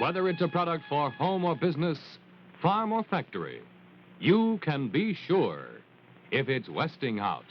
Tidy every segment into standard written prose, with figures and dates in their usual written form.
Whether it's a product for home or business, farm or factory, you can be sure if it's Westinghouse.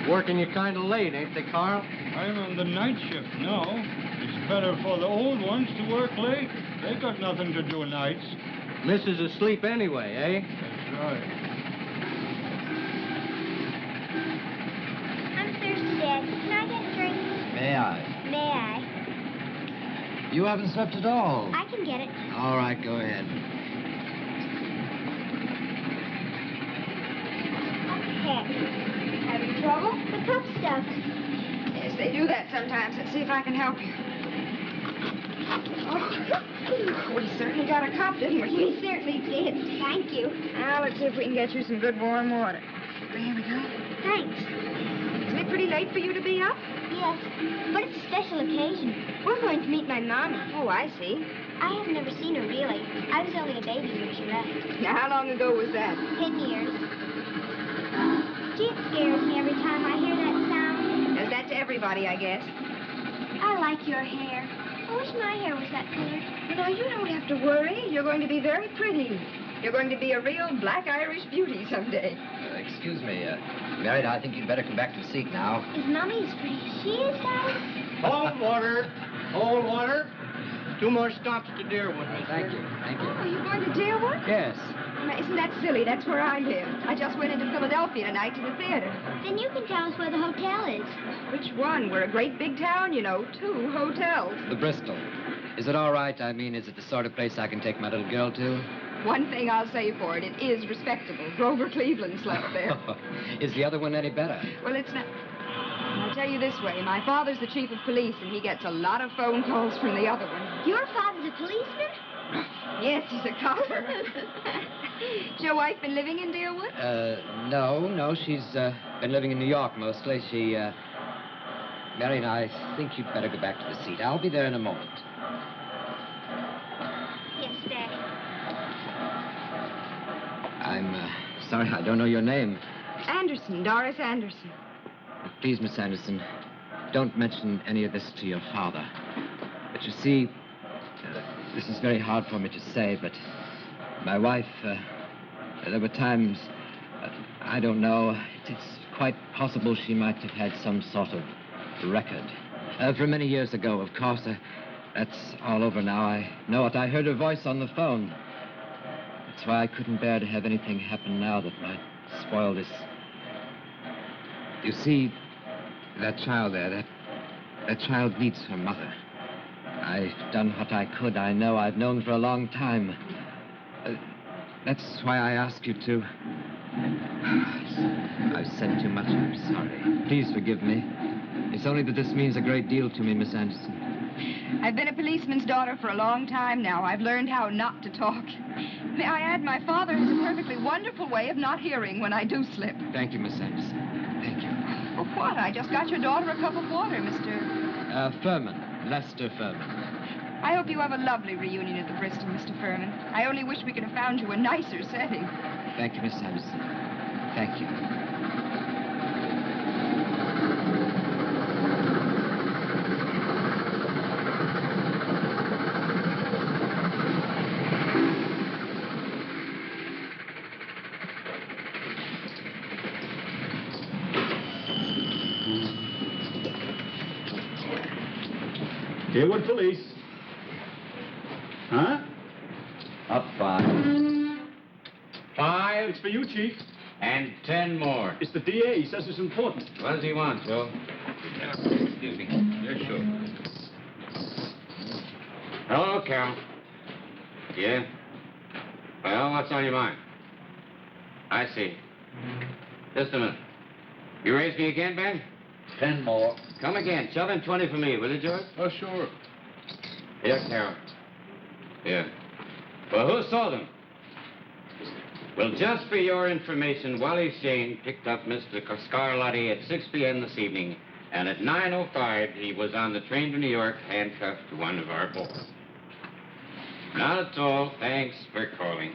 Working you kind of late, ain't they, Carl? I'm on the night shift now. It's better for the old ones to work late. They got nothing to do nights. Missus is asleep anyway, eh? That's right. I'm thirsty, Dad. Can I get a drink? May I? May I? You haven't slept at all. I can get it. All right, go ahead. Heck. Having trouble? The cup's stuck. Yes, they do that sometimes. Let's see if I can help you. Oh, we certainly got a cup, didn't we? We certainly did. Thank you. Now, let's see if we can get you some good warm water. There we go. Thanks. Isn't it pretty late for you to be up? Yes, but it's a special occasion. We're going to meet my mommy. Oh, I see. I have never seen her, really. I was only a baby when she left. Now, how long ago was that? 10 years. Gee, it scares me every time I hear that sound. Does that to everybody, I guess. I like your hair. I wish my hair was that color. Well, now, you don't have to worry. You're going to be very pretty. You're going to be a real black Irish beauty someday. Excuse me, Mary, I think you'd better come back to the seat now. Is Mommy as pretty as she is, Daddy? Cold water. Cold water. 2 more stops to Deerwood, mister. Thank you, thank you. Are you going to Deerwood? Yes. Now, isn't that silly? That's where I live. I just went into Philadelphia tonight to the theater. Then you can tell us where the hotel is. Which one? We're a great big town, you know. 2 hotels. The Bristol. Is it all right? I mean, is it the sort of place I can take my little girl to? One thing I'll say for it, it is respectable. Grover Cleveland slept there. Is the other one any better? Well, it's not... I'll tell you this way. My father's the chief of police, and he gets a lot of phone calls from the other one. Your father's a policeman? Yes, he's a copper. Has your wife been living in Deerwood? No. She's been living in New York mostly. Marion, I think you'd better go back to the seat. I'll be there in a moment. Yes, Daddy. I'm sorry, I don't know your name. Anderson, Doris Anderson. Please, Miss Anderson, don't mention any of this to your father. But you see, this is very hard for me to say, but my wife, there were times, I don't know, it's quite possible she might have had some sort of record. From many years ago, of course. That's all over now. I know it. I heard her voice on the phone. That's why I couldn't bear to have anything happen now that might spoil this. You see, that child there, that child needs her mother. I've done what I could. I know I've known for a long time. That's why I ask you to. I've said too much. I'm sorry. Please forgive me. It's only that this means a great deal to me, Miss Anderson. I've been a policeman's daughter for a long time now. I've learned how not to talk. May I add, my father has a perfectly wonderful way of not hearing when I do slip. Thank you, Miss Anderson. Thank you. Oh, what? I just got your daughter a cup of water, Mr. Furman. Lester Furman. I hope you have a lovely reunion at the Bristol, Mr. Furman. I only wish we could have found you a nicer setting. Thank you, Miss Anderson. Thank you. Deerwood Police. Huh? Up 5. 5 It's for you, Chief. and 10 more. It's the DA. He says it's important. What does he want, Joe? Excuse me. You're sure. Hello, Carol. Yeah? Well, what's on your mind? I see. Just a minute. You raised me again, Ben? 10 more. Come again. Shove in 20 for me, will you, George? Oh, sure. Here, Carol. Yeah. Well, who sold them? Well, just for your information, Wally Shane picked up Mr. Scarlatti at 6 p.m. this evening, and at 9:05, he was on the train to New York, handcuffed to one of our boys. Not at all. Thanks for calling.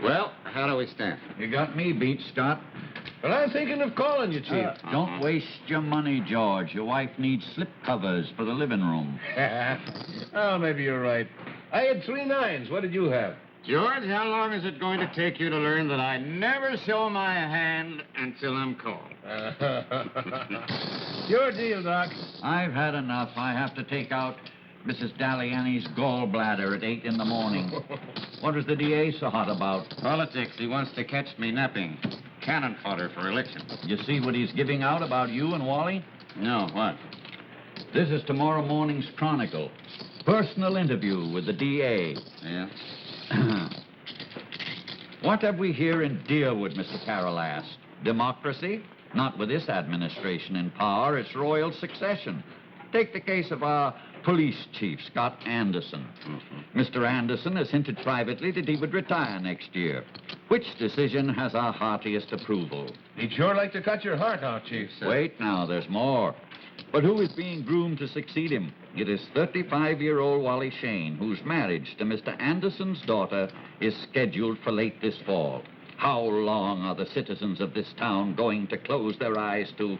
Well, how do we stand? You got me beat, Scott. Well, I'm thinking of calling you, Chief. Don't waste your money, George. Your wife needs slip covers for the living room. Oh, maybe you're right. I had 3 9s. What did you have? George, how long is it going to take you to learn that I never show my hand until I'm called? Your deal, Doc. I've had enough. I have to take out Mrs. Daliani's gallbladder at 8 in the morning. What is the DA so hot about? Politics. He wants to catch me napping. Cannon fodder for election. You see what he's giving out about you and Wally? No, what? This is tomorrow morning's Chronicle. Personal interview with the DA. Yeah? What have we here in Deerwood, Mr. Carroll asked? Democracy? Not with this administration in power. It's royal succession. Take the case of our police chief, Scott Anderson. Mr. Anderson has hinted privately that he would retire next year. Which decision has our heartiest approval? He'd sure like to cut your heart out, Chief. Wait now, there's more. But who is being groomed to succeed him? It is 35-year-old Wally Shane, whose marriage to Mr. Anderson's daughter is scheduled for late this fall. How long are the citizens of this town going to close their eyes to...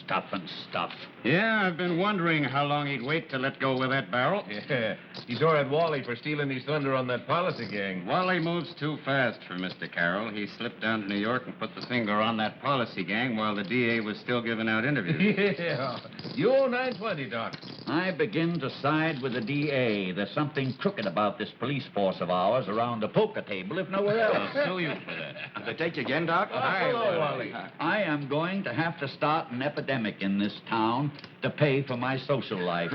stuff and stuff. Yeah, I've been wondering how long he'd wait to let go with that barrel. Yeah. He's sore at Wally for stealing his thunder on that policy gang. Wally moves too fast for Mr. Carroll. He slipped down to New York and put the finger on that policy gang while the DA was still giving out interviews. Yeah. You owe 920, Doc. I begin to side with the DA. There's something crooked about this police force of ours around the poker table, if nowhere else. I'll sue you for that. Did they take you again, Doc? Hello, Wally. I am going to have to start an epidemic in this town to pay for my social life.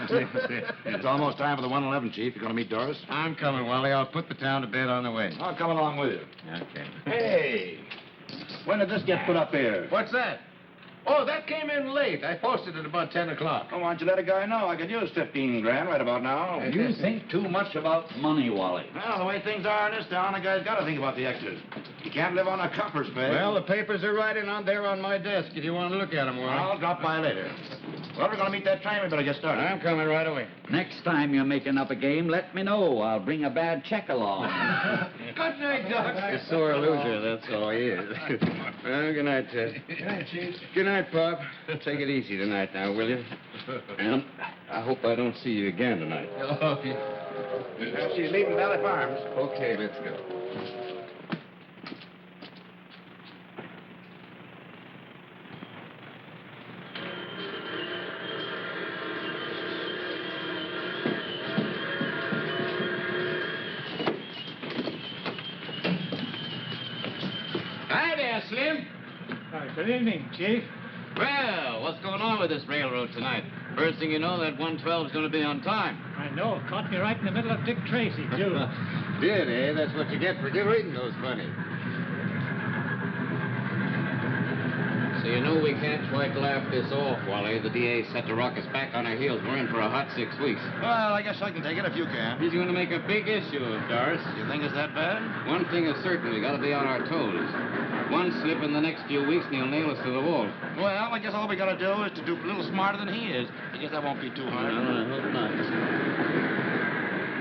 It's almost time for the 111, Chief. You going to meet Doris? I'm coming, Wally. I'll put the town to bed on the way. I'll come along with you. Okay. Hey, when did this get put up here? What's that? Oh, that came in late. I posted it about 10 o'clock. Oh, why don't you let a guy know? I could use 15 grand right about now. You think too much about money, Wally. Well, the way things are in this town, a guy's got to think about the extras. You can't live on a copper's pay. Well, the papers are right on there on my desk if you want to look at them, Wally. I'll drop by later. Well, we're going to meet that train. We better get started. I'm coming right away. Next time you're making up a game, let me know. I'll bring a bad check along. Good night, Doc. A sore loser, that's all he is. Well, good night, Ted. Good night, Chief. Good night, Pop. Take it easy tonight now, will you? And I hope I don't see you again tonight. Oh, She's leaving Valley Farms. Okay, let's go. Hi there, Slim. Good evening, Chief. Well, what's going on with this railroad tonight? First thing you know, that 112 is going to be on time. I know. Caught me right in the middle of Dick Tracy, too. Did, eh? That's what you get for reading those funny. So you know we can't quite laugh this off, Wally. The DA set to rock us back on our heels. We're in for a hot 6 weeks. Well, I guess I can take it if you can. He's going to make a big issue of Doris. You think it's that bad? One thing is certain, we got to be on our toes. One slip in the next few weeks and he'll nail us to the wall. Well, I guess all we got to do is to do a little smarter than he is. I guess that won't be too hard. I hope not.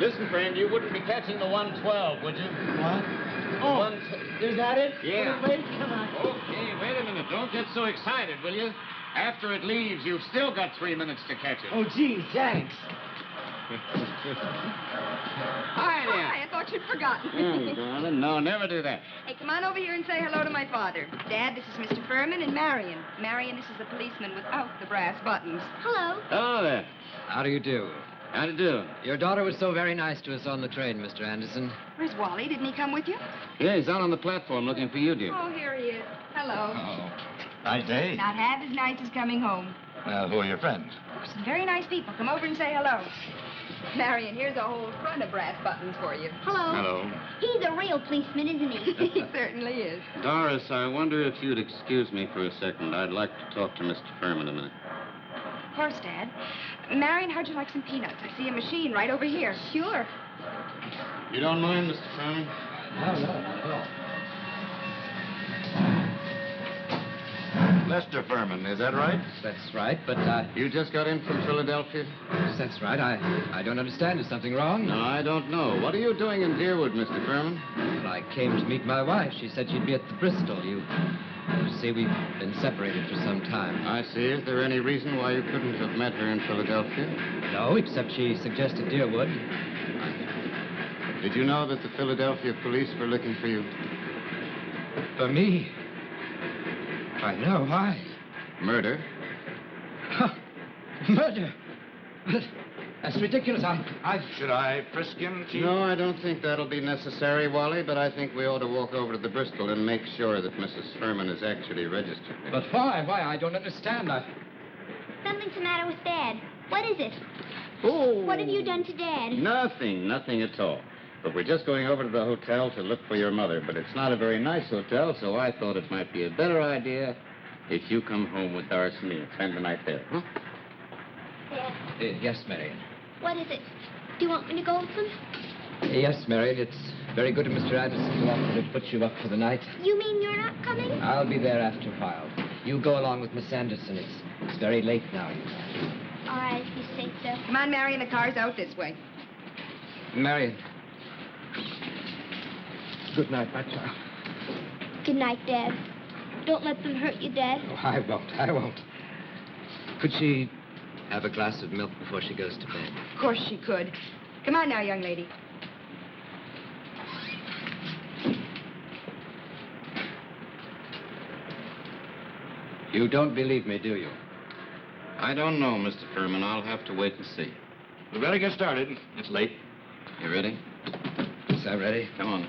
Listen, friend, you wouldn't be catching the 112, would you? What? Oh, is that it? Yeah. Wait, come on. Okay, wait a minute. Don't get so excited, will you? After it leaves, you've still got 3 minutes to catch it. Oh, gee, thanks. Hi there. Hi, I thought you'd forgotten. Oh, darling, no, never do that. Hey, come on over here and say hello to my father. Dad, this is Mr. Furman and Marion. Marion, this is the policeman without the brass buttons. Hello. Hello there. How do you do? How do you do? Your daughter was so very nice to us on the train, Mr. Anderson. Where's Wally? Didn't he come with you? Yeah, he's out on the platform looking for you, dear. Oh, here he is. Hello. Oh, nice day. Not half as nice as coming home. Well, who are your friends? Oh, some very nice people. Come over and say hello. Marion, here's a whole front of brass buttons for you. Hello. Hello. He's a real policeman, isn't he? He certainly is. Doris, I wonder if you'd excuse me for a second. I'd like to talk to Mr. Furman a minute. Of course, Dad. Marion, how'd you like some peanuts? I see a machine right over here. Sure. You don't mind, Mr. Furman? No, not at all. Lester Furman, is that right? That's right, but You just got in from Philadelphia? that's right. I don't understand. Is something wrong? No, I don't know. What are you doing in Deerwood, Mr. Furman? Well, I came to meet my wife. She said she'd be at the Bristol. You see, we've been separated for some time. I see. Is there any reason why you couldn't have met her in Philadelphia? No, except she suggested Deerwood. Did you know that the Philadelphia police were looking for you? For me? I know. Why? Murder? Huh. Murder! That's ridiculous. Should I frisk him, Chief? No, I don't think that'll be necessary, Wally, but I think we ought to walk over to the Bristol and make sure that Mrs. Furman is actually registered. But why? Why? I don't understand. Something's the matter with Dad. What is it? Oh! What have you done to Dad? Nothing at all. But we're just going over to the hotel to look for your mother, but it's not a very nice hotel, so I thought it might be a better idea if you come home with Doris and me and spend the night there, huh? Dad, Yes, Marion. what is it? Do you want me to go with them? Yes, Marion. It's very good of Mr. Anderson to offer to put you up for the night. You mean you're not coming? I'll be there after a while. You go along with Miss Anderson. It's very late now. All right, if you say so. Come on, Marion, the car's out this way. Marion. Good night, my child. Good night, Dad. Don't let them hurt you, Dad. Oh, I won't. Could she have a glass of milk before she goes to bed? Of course she could. Come on now, young lady. You don't believe me, do you? I don't know, Mr. Furman. I'll have to wait and see. We better get started. It's late. You ready? Is that ready? Come on.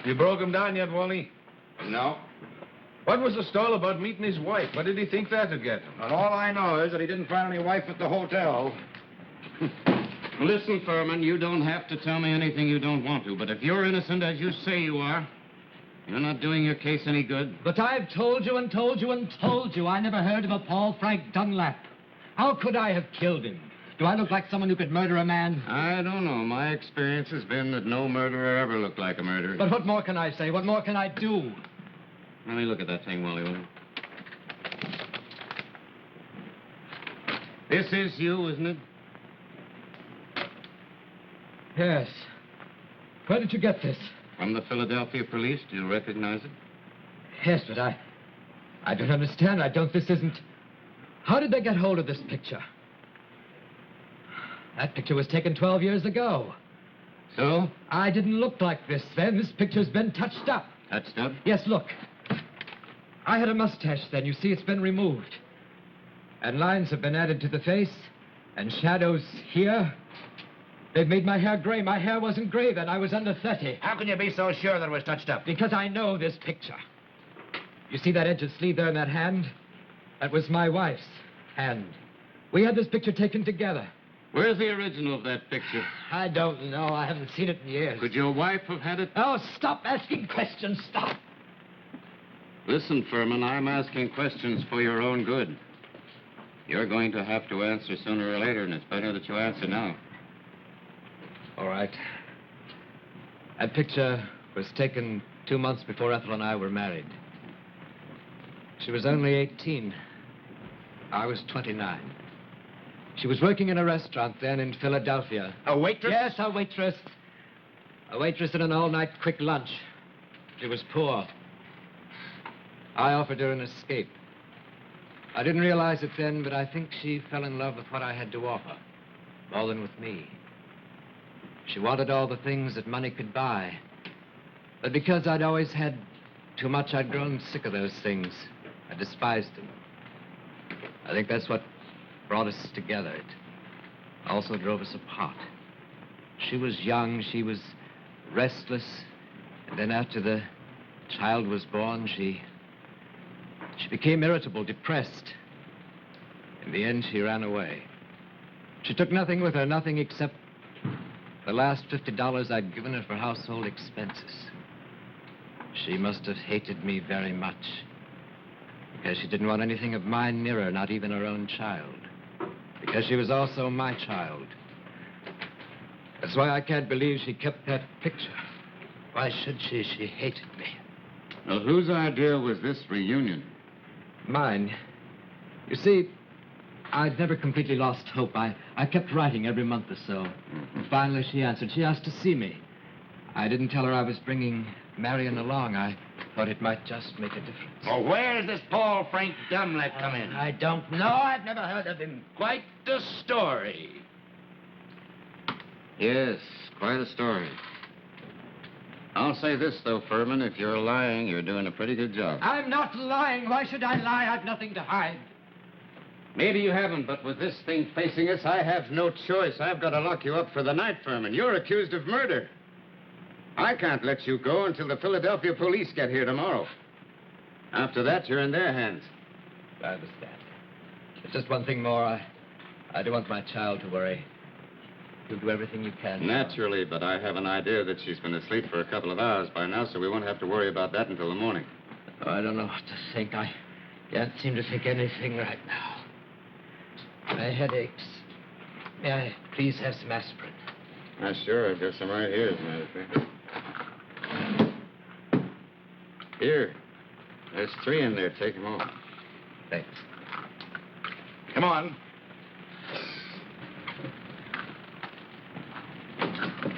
You broke him down yet, Wally? No. What was the stall about meeting his wife? What did he think that'd get him? And all I know is that he didn't find any wife at the hotel. Listen, Furman, you don't have to tell me anything you don't want to, but if you're innocent as you say you are, you're not doing your case any good. But I've told you and told you and told you I never heard of a Paul Frank Dunlap. How could I have killed him? Do I look like someone who could murder a man? I don't know. My experience has been that no murderer ever looked like a murderer. But what more can I say? What more can I do? Let me look at that thing, Wally, will you? This is you, isn't it? Yes. Where did you get this? From the Philadelphia police. Do you recognize it? Yes, but I don't understand. This isn't... How did they get hold of this picture? That picture was taken 12 years ago. So? I didn't look like this then. This picture's been touched up. Touched up? Yes, look. I had a mustache then. You see, it's been removed. And lines have been added to the face, and shadows here. They've made my hair gray. My hair wasn't gray then. I was under 30. How can you be so sure that it was touched up? Because I know this picture. You see that edge of sleeve there in that hand? That was my wife's hand. We had this picture taken together. Where's the original of that picture? I don't know. I haven't seen it in years. Could your wife have had it? Oh, stop asking questions. Stop. Listen, Furman, I'm asking questions for your own good. You're going to have to answer sooner or later, and it's better that you answer now. All right. That picture was taken 2 months before Ethel and I were married. She was only 18. I was 29. She was working in a restaurant then in Philadelphia. A waitress? Yes, a waitress. A waitress at an all-night quick lunch. She was poor. I offered her an escape. I didn't realize it then, but I think she fell in love with what I had to offer, more than with me. She wanted all the things that money could buy. But because I'd always had too much, I'd grown sick of those things. I despised them. I think that's what brought us together. It also drove us apart. She was young, she was restless, and then after the child was born, she became irritable, depressed. In the end, she ran away. She took nothing with her, nothing except the last $50 I'd given her for household expenses. She must have hated me very much, because she didn't want anything of mine near her, not even her own child. Because she was also my child. That's why I can't believe she kept that picture. Why should she? She hated me. Well, whose idea was this reunion? Mine. You see, I'd never completely lost hope. I kept writing every month or so. And finally she answered. She asked to see me. I didn't tell her I was bringing Marion along. I thought it might just make a difference. Well, where's this Paul Frank Dunlap come in? I don't know. I've never heard of him. Quite the story. Yes, quite a story. I'll say this, though, Furman. If you're lying, you're doing a pretty good job. I'm not lying. Why should I lie? I've nothing to hide. Maybe you haven't, but with this thing facing us, I have no choice. I've got to lock you up for the night, Furman. You're accused of murder. I can't let you go until the Philadelphia police get here tomorrow. After that, you're in their hands. I understand. There's just one thing more. I don't want my child to worry. You'll do everything you can. Naturally, but I have an idea that she's been asleep for a couple of hours by now, so we won't have to worry about that until the morning. Oh, I don't know what to think. I can't seem to think anything right now. My head aches. May I please have some aspirin? Sure. I've got some right here, as a matter of fact. Here. There's 3 in there. Take them all. Thanks. Come on.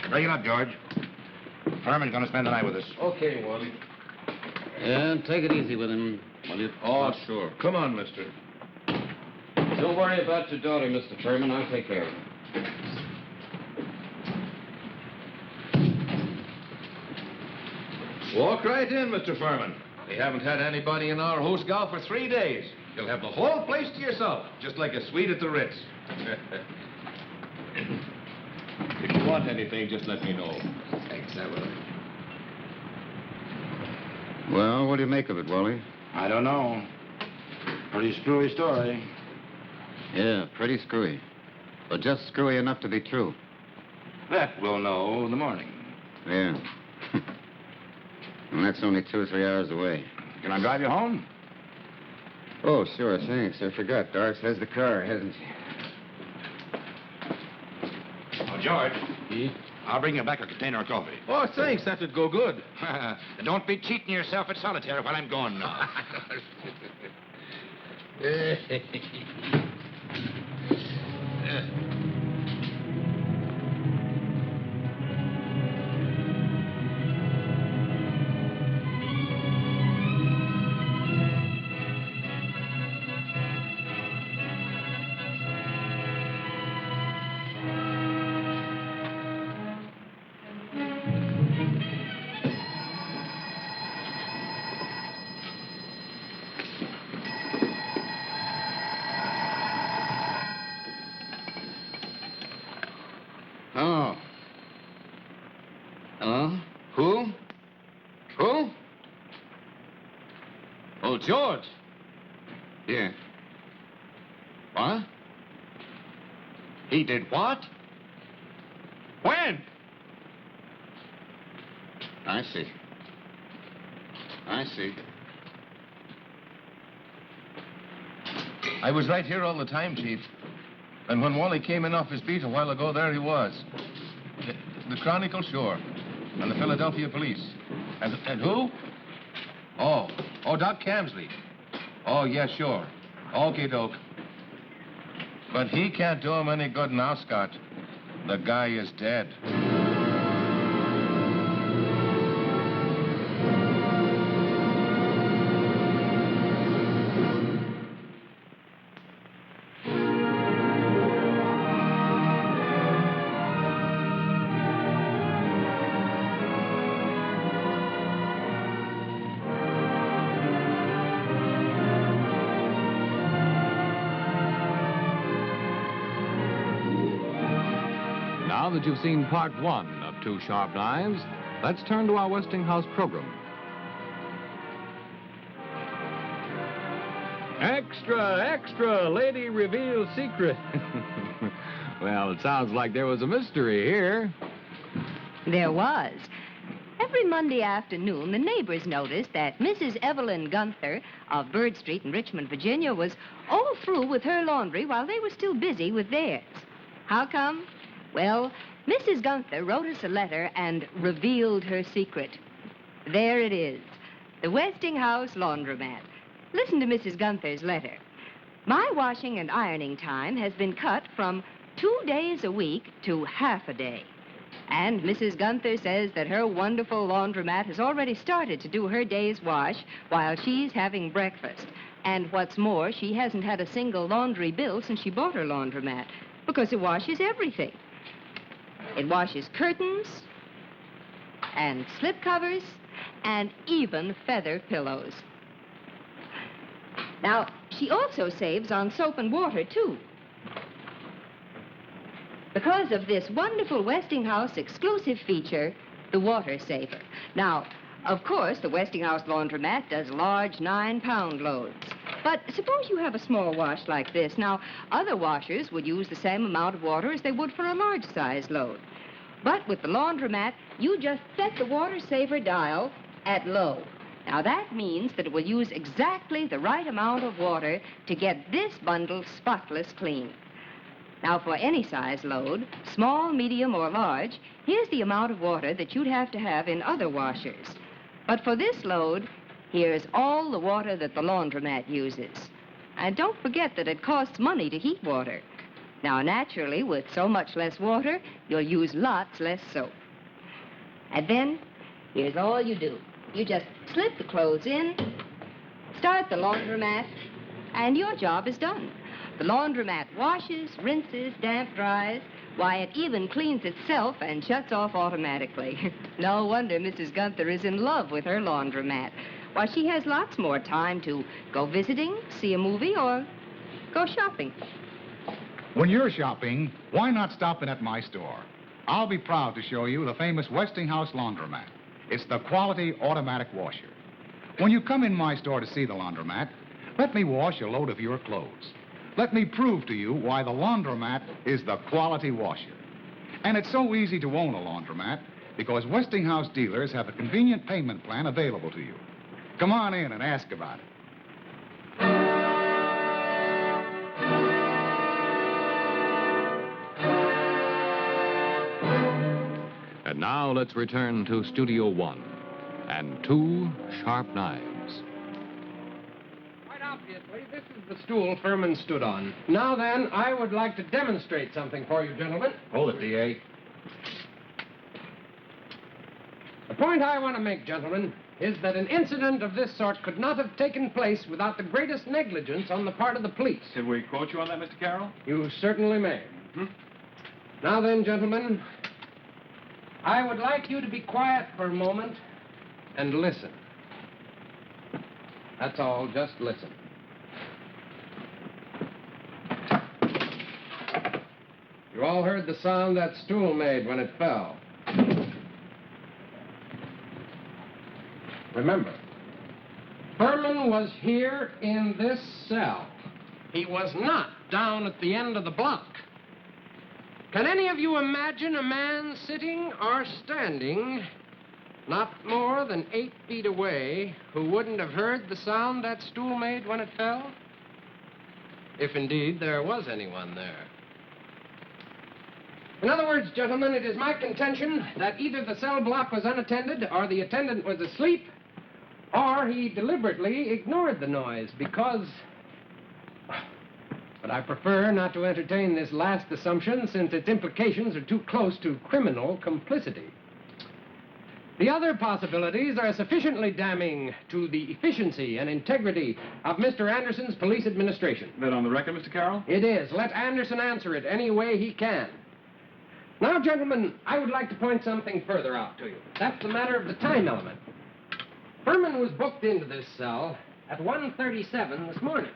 Bring it up, George. Furman's gonna spend the night with us. Okay, Wally. Yeah, take it easy with him, will you? Oh, sure. Come on, mister. Don't worry about your daughter, Mr. Furman. I'll take care of her. Walk right in, Mr. Furman. We haven't had anybody in our host gal for 3 days. You'll have the whole place to yourself, just like a suite at the Ritz. If you want anything, just let me know. Thanks, I will. Well, what do you make of it, Wally? I don't know. Pretty screwy story. Yeah, pretty screwy. But just screwy enough to be true. That we'll know in the morning. Yeah. And that's only 2 or 3 hours away. Can I drive you home? Oh, sure, thanks. I forgot. Doris has the car, hasn't she? Oh, George. I'll bring you back a container of coffee. Oh, thanks. That'd go good. Don't be cheating yourself at solitaire while I'm gone now. Oh. Hello? Who? Who? Oh, George. Yeah. What? He did what? When? I see. I see. I was right here all the time, Chief. And when Wally came in off his beat a while ago, there he was. The Chronicle, sure. And the Philadelphia police. And who? Oh, Doc Camsley. Oh, yeah, sure. Okay, doke. But he can't do him any good now, Scott. The guy is dead. Now that you've seen part one of Two Sharp Knives, let's turn to our Westinghouse program. Extra, extra, lady reveals secret. Well, it sounds like there was a mystery here. There was. Every Monday afternoon, the neighbors noticed that Mrs. Evelyn Gunther of Bird Street in Richmond, Virginia, was all through with her laundry while they were still busy with theirs. How come? Well, Mrs. Gunther wrote us a letter and revealed her secret. There it is, the Westinghouse laundromat. Listen to Mrs. Gunther's letter. My washing and ironing time has been cut from 2 days a week to half a day. And Mrs. Gunther says that her wonderful laundromat has already started to do her day's wash while she's having breakfast. And what's more, she hasn't had a single laundry bill since she bought her laundromat, because it washes everything. It washes curtains and slip covers and even feather pillows. Now, she also saves on soap and water, too, because of this wonderful Westinghouse exclusive feature, the water saver. Now, of course, the Westinghouse laundromat does large 9-pound loads. But suppose you have a small wash like this. Now, other washers would use the same amount of water as they would for a large-size load. But with the laundromat, you just set the water saver dial at low. Now, that means that it will use exactly the right amount of water to get this bundle spotless clean. Now, for any size load, small, medium, or large, here's the amount of water that you'd have to have in other washers. But for this load, here's all the water that the laundromat uses. And don't forget that it costs money to heat water. Now, naturally, with so much less water, you'll use lots less soap. And then, here's all you do. You just slip the clothes in, start the laundromat, and your job is done. The laundromat washes, rinses, damp dries. Why, it even cleans itself and shuts off automatically. No wonder Mrs. Gunther is in love with her laundromat. Why, she has lots more time to go visiting, see a movie, or go shopping. When you're shopping, why not stop in at my store? I'll be proud to show you the famous Westinghouse laundromat. It's the quality automatic washer. When you come in my store to see the laundromat, let me wash a load of your clothes. Let me prove to you why the laundromat is the quality washer. And it's so easy to own a laundromat because Westinghouse dealers have a convenient payment plan available to you. Come on in and ask about it. And now let's return to Studio One and Two Sharp Knives. Quite obviously, this is the stool Furman stood on. Now then, I would like to demonstrate something for you, gentlemen. Hold it, D.A. The point I want to make, gentlemen, is that an incident of this sort could not have taken place without the greatest negligence on the part of the police. Did we quote you on that, Mr. Carroll? You certainly may. Now then, gentlemen, I would like you to be quiet for a moment and listen. That's all, just listen. You all heard the sound that stool made when it fell. Remember, Furman was here in this cell. He was not down at the end of the block. Can any of you imagine a man sitting or standing not more than 8 feet away who wouldn't have heard the sound that stool made when it fell? If indeed there was anyone there. In other words, gentlemen, it is my contention that either the cell block was unattended or the attendant was asleep, or he deliberately ignored the noise because... But I prefer not to entertain this last assumption since its implications are too close to criminal complicity. The other possibilities are sufficiently damning to the efficiency and integrity of Mr. Anderson's police administration. That on the record, Mr. Carroll? It is. Let Anderson answer it any way he can. Now, gentlemen, I would like to point something further out to you. That's the matter of the time element. Furman was booked into this cell at 1:37 this morning.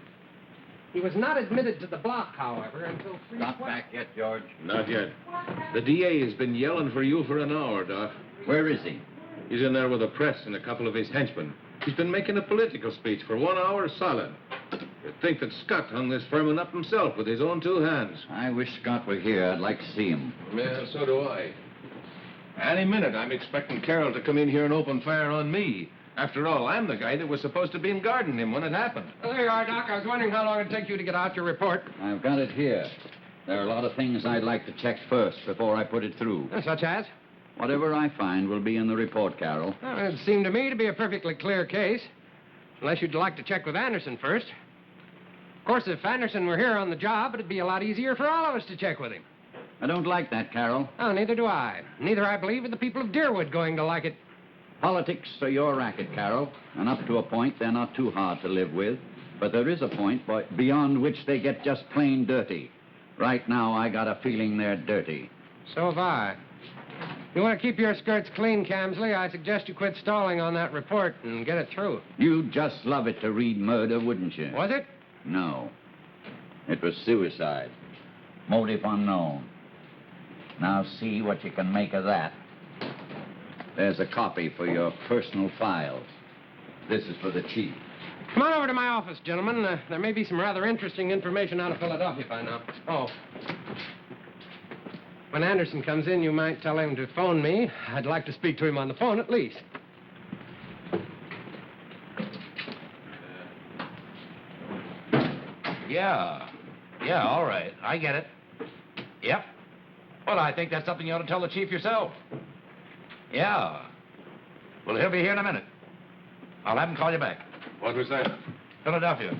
He was not admitted to the block, however, until 3:12. Not back yet, George? Not yet. The DA has been yelling for you for an hour, Doc. Where is he? He's in there with the press and a couple of his henchmen. He's been making a political speech for 1 hour solid. You'd think that Scott hung this Furman up himself with his own 2 hands. I wish Scott were here. I'd like to see him. Yeah, so do I. Any minute, I'm expecting Carroll to come in here and open fire on me. After all, I'm the guy that was supposed to be guarding him when it happened. Well, there you are, Doc. I was wondering how long it'd take you to get out your report. I've got it here. There are a lot of things I'd like to check first before I put it through. Such as? Whatever I find will be in the report, Carroll. Well, it seemed to me to be a perfectly clear case. Unless you'd like to check with Anderson first. Of course, if Anderson were here on the job, it'd be a lot easier for all of us to check with him. I don't like that, Carroll. Oh, neither do I. Neither, I believe, are the people of Deerwood going to like it. Politics are your racket, Carroll, and up to a point, they're not too hard to live with. But there is a point beyond which they get just plain dirty. Right now, I got a feeling they're dirty. So have I. If you want to keep your skirts clean, Camsley, I suggest you quit stalling on that report and get it through. You'd just love it to read murder, wouldn't you? Was it? No. It was suicide. Motive unknown. Now see what you can make of that. There's a copy for your personal files. This is for the chief. Come on over to my office, gentlemen. There may be some rather interesting information out of Philadelphia by now. Oh. When Anderson comes in, you might tell him to phone me. I'd like to speak to him on the phone at least. Yeah, all right. I get it. Yep. Well, I think that's something you ought to tell the chief yourself. Yeah. Well, he'll be here in a minute. I'll have him call you back. What was that? Philadelphia.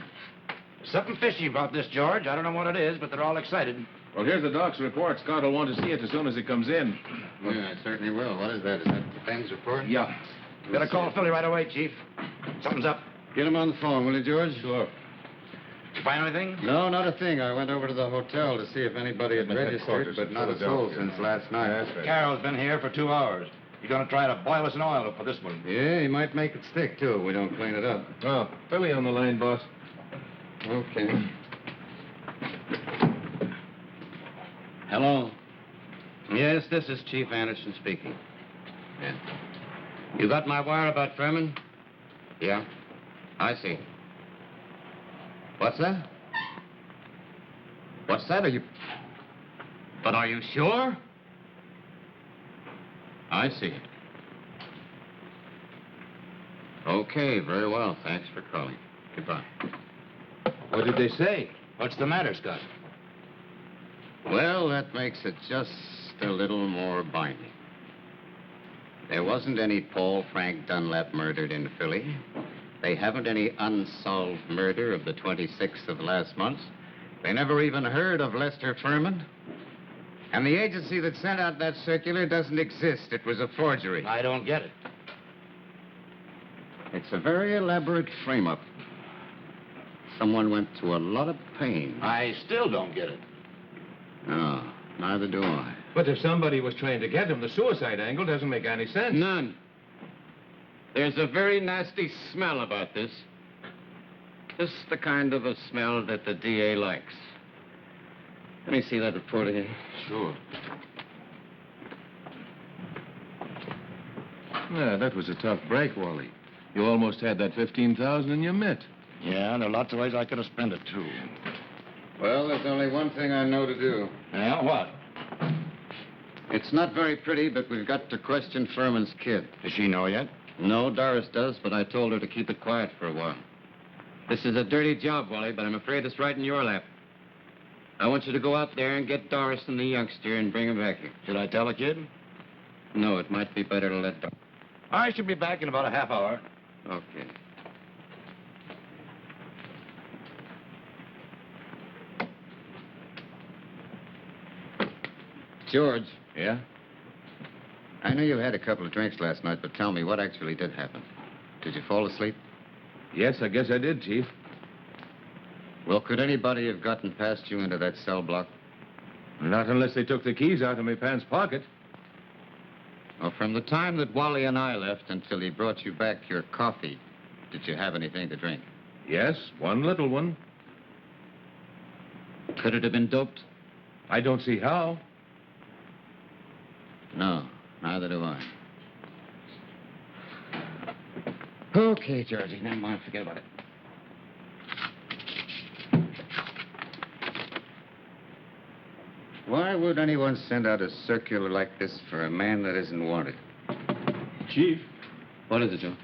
Something fishy about this, George. I don't know what it is, but they're all excited. Well, here's the doc's report. Scott will want to see it as soon as he comes in. Yeah, I certainly will. What is that? Is that the Ben's report? Yeah. Better call Philly right away, Chief. Something's up. Get him on the phone, will you, George? Sure. Did you find anything? No, not a thing. I went over to the hotel to see if anybody had registered, but not a soul since last night. That's right. Carroll's been here for 2 hours. He's going to try to boil us in oil for this one. Yeah, he might make it stick, too, if we don't clean it up. Oh, Philly on the line, boss. Okay. Hello? Yes, this is Chief Anderson speaking. Yeah. You got my wire about Furman? Yeah. I see. What's that? What's that? But are you sure? I see. Okay, very well. Thanks for calling. Goodbye. What did they say? What's the matter, Scott? Well, that makes it just a little more binding. There wasn't any Paul Frank Dunlap murdered in Philly. They haven't any unsolved murder of the 26th of last month. They never even heard of Lester Furman. And the agency that sent out that circular doesn't exist. It was a forgery. I don't get it. It's a very elaborate frame-up. Someone went to a lot of pain. I still don't get it. No, neither do I. But if somebody was trying to get him, the suicide angle doesn't make any sense. None. There's a very nasty smell about this. Just the kind of a smell that the DA likes. Let me see that report again. Sure. Yeah, that was a tough break, Wally. You almost had that 15,000 in your mitt. Yeah, there are lots of ways I could have spent it, too. Well, there's only one thing I know to do. Yeah, what? It's not very pretty, but we've got to question Furman's kid. Does she know yet? No, Doris does, but I told her to keep it quiet for a while. This is a dirty job, Wally, but I'm afraid it's right in your lap. I want you to go out there and get Doris and the youngster and bring them back here. Should I tell the kid? No, it might be better to let Doris. I should be back in about a half hour. Okay. George. Yeah? I know you had a couple of drinks last night, but tell me, what actually did happen? Did you fall asleep? Yes, I guess I did, Chief. Well, could anybody have gotten past you into that cell block? Not unless they took the keys out of my pants pocket. Well, from the time that Wally and I left until he brought you back your coffee, did you have anything to drink? Yes, one little one. Could it have been doped? I don't see how. No, neither do I. Okay, Georgie, never mind, forget about it. Why would anyone send out a circular like this for a man that isn't wanted? Chief. What is it, Joe?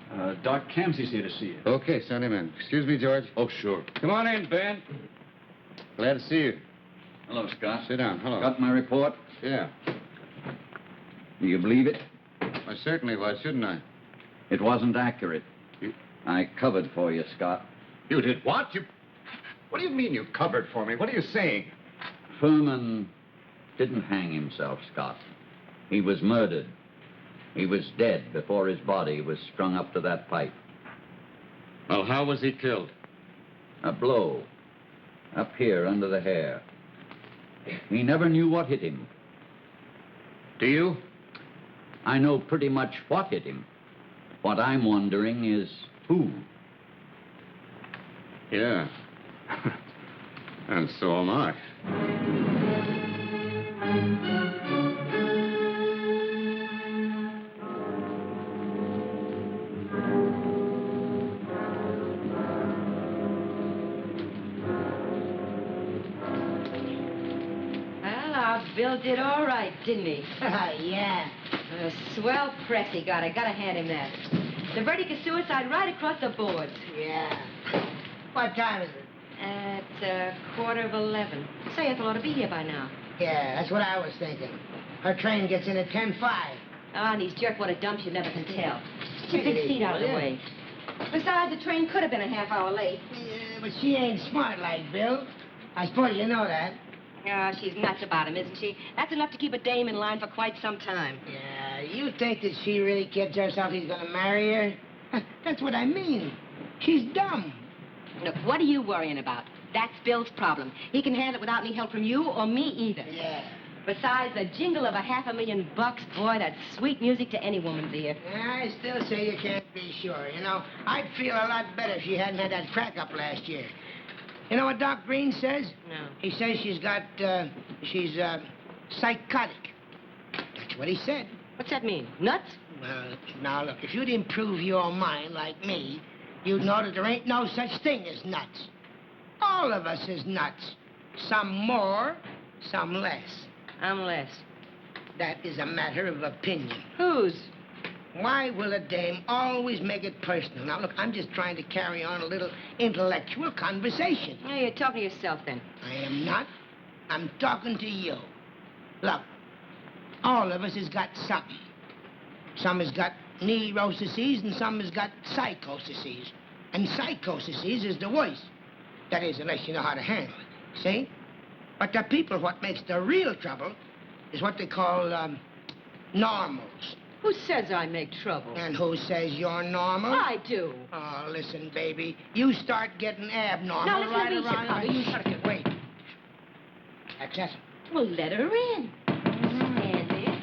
Doc Camsey's here to see you. Okay, send him in. Excuse me, George. Oh, sure. Come on in, Ben. Glad to see you. Hello, Scott. Sit down. Hello. Got my report? Yeah. Do you believe it? Well, certainly. Why shouldn't I? It wasn't accurate. I covered for you, Scott. You did what? What do you mean you covered for me? What are you saying? Furman didn't hang himself, Scott. He was murdered. He was dead before his body was strung up to that pipe. Well, how was he killed? A blow. Up here, under the hair. He never knew what hit him. Do you? I know pretty much what hit him. What I'm wondering is who. Yeah. And so am I. Bill did all right, didn't he? Yeah. A swell press he got. I gotta hand him that. The verdict is suicide right across the board. Yeah. What time is it? It's 11:15. Say, Ethel ought to be here by now. Yeah, that's what I was thinking. Her train gets in at 10:05. Ah, and these jerkwater dumps, you never can tell. Take Keep it 6 feet easy, out of the will ya? way. Besides, the train could have been a half hour late. Yeah, but she ain't smart like Bill. I suppose you know that. Ah, she's nuts about him, isn't she? That's enough to keep a dame in line for quite some time. Yeah, you think that she really kids herself he's gonna marry her? That's what I mean. She's dumb. Look, what are you worrying about? That's Bill's problem. He can handle it without any help from you or me either. Yeah. Besides, the jingle of $500,000, boy, that's sweet music to any woman's ear. Yeah, I still say you can't be sure. You know, I'd feel a lot better if she hadn't had that crack up last year. You know what Doc Green says? No. He says she's psychotic. That's what he said. What's that mean? Nuts? Well, now, look, if you'd improve your mind like me, you'd know that there ain't no such thing as nuts. All of us is nuts. Some more, some less. I'm less. That is a matter of opinion. Whose? Why will a dame always make it personal? Now, look, I'm just trying to carry on a little intellectual conversation. Yeah, you're talking to yourself, then. I am not. I'm talking to you. Look, all of us has got something. Some has got neuroses and some has got psychoses. And psychoses is the worst. That is, unless you know how to handle it. See? But the people what makes the real trouble is what they call normals. Who says I make trouble? And who says you're normal? I do. Oh, listen, baby. You start getting abnormal Now, listen right to me, around... Chicago. You shut it. Wait. That's it. Well, let her in. Stand there.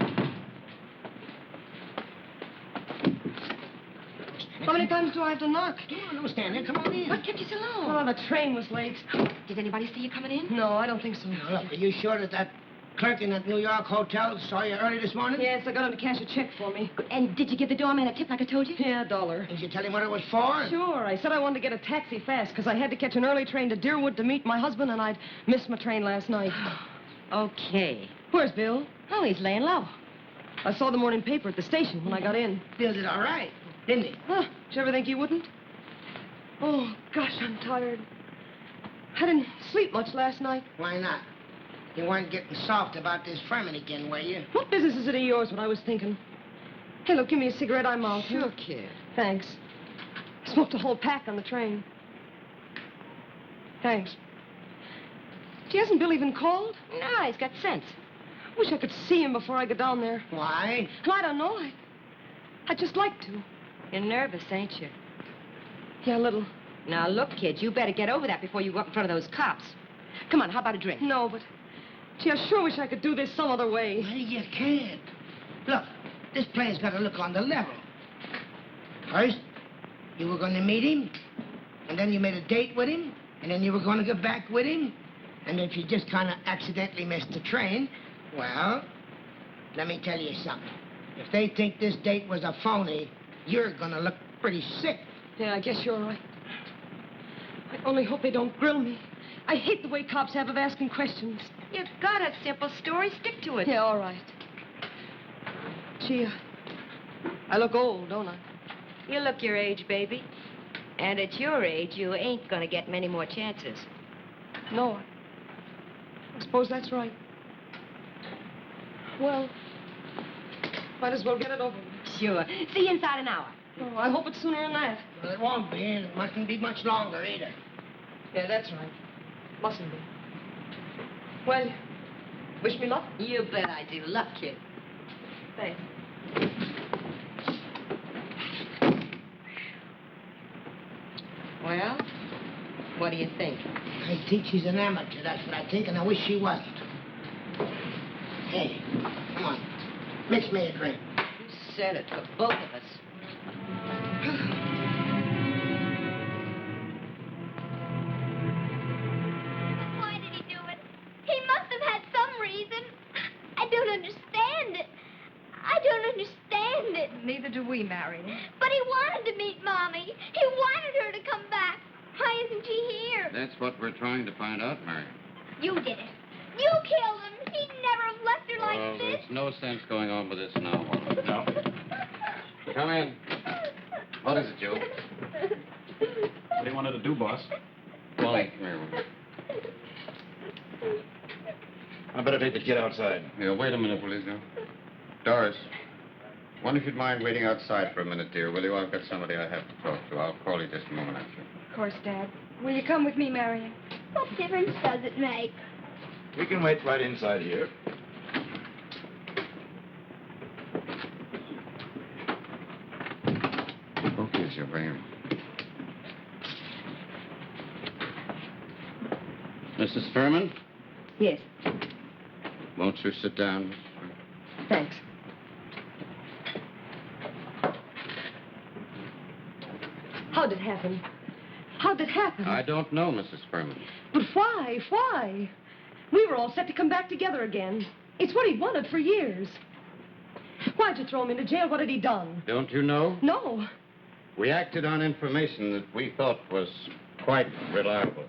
How many times do I have to knock? Come on, don't stand there. Come on in. What kept you so long? Oh, the train was late. Did anybody see you coming in? No, I don't think so. Now, look, are you sure that clerk in that New York hotel saw you early this morning? Yes, I got him to cash a check for me. And did you give the doorman a tip like I told you? Yeah, $1. Did you tell him what it was for? Sure. I said I wanted to get a taxi fast because I had to catch an early train to Deerwood to meet my husband, and I'd missed my train last night. Okay. Where's Bill? Oh, he's laying low. I saw the morning paper at the station when I got in. Bill did all right, didn't he? Huh? Did you ever think he wouldn't? Oh, gosh, I'm tired. I didn't sleep much last night. Why not? You weren't getting soft about this Furman again, were you? What business is it of yours, what I was thinking? Hey, look, give me a cigarette. I'm out. Sure, kid. Thanks. I smoked a whole pack on the train. Thanks. Gee, hasn't Bill even called? No, he's got sense. wish I could see him before I get down there. Why? I don't know. I'd just like to. You're nervous, ain't you? Yeah, a little. Now, look, kid, you better get over that before you go up in front of those cops. Come on, how about a drink? No, but... Gee, I sure wish I could do this some other way. Well, you can't. Look, this play's got to look on the level. First, you were going to meet him, and then you made a date with him, and then you were going to get back with him, and if you just kind of accidentally missed the train, well, let me tell you something. If they think this date was a phony, you're going to look pretty sick. Yeah, I guess you're right. I only hope they don't grill me. I hate the way cops have of asking questions. You got a simple story. Stick to it. Yeah, all right. Gee, I look old, don't I? You look your age, baby. And at your age, you ain't gonna get many more chances. No, I suppose that's right. Well, might as well get it over with. Sure. See you inside an hour. Oh, I hope it's sooner than that. Well, it won't be, and it mustn't be much longer either. Yeah, that's right. Mustn't be. Well, wish me luck? You bet I do. Luck, kid. Thanks. Well, what do you think? I think she's an amateur, that's what I think, and I wish she wasn't. Hey, come on. Mix me a drink. You said it for both of us. Why did he do it? He must have had some reason. I don't understand it. I don't understand it. Neither do we, Marion. But he wanted to meet Mommy. He wanted her to come back. Why isn't she here? That's what we're trying to find out, Mary. You did it. You killed him. He'd never have left her like this. There's no sense going on with this now. No. Come in. What is it, Joe? What do you wanted to do, boss? Wally, come here. I better take the kid outside. Yeah, wait a minute, will you, Joe? Doris, wonder if you'd mind waiting outside for a minute, dear, will you? I've got somebody I have to talk to. I'll call you just a moment after. Of course, Dad. Will you come with me, Marion? What difference does it make? We can wait right inside here. Okay, Joe, bring him. Mrs. Furman? Yes, Won't you sit down, Mrs. Furman? thanks. How'd it happen? How'd it happen? I don't know, Mrs. Furman. But why? Why? We were all set to come back together again. It's what he'd wanted for years. Why'd you throw him into jail? What had he done? Don't you know? No. We acted on information that we thought was quite reliable.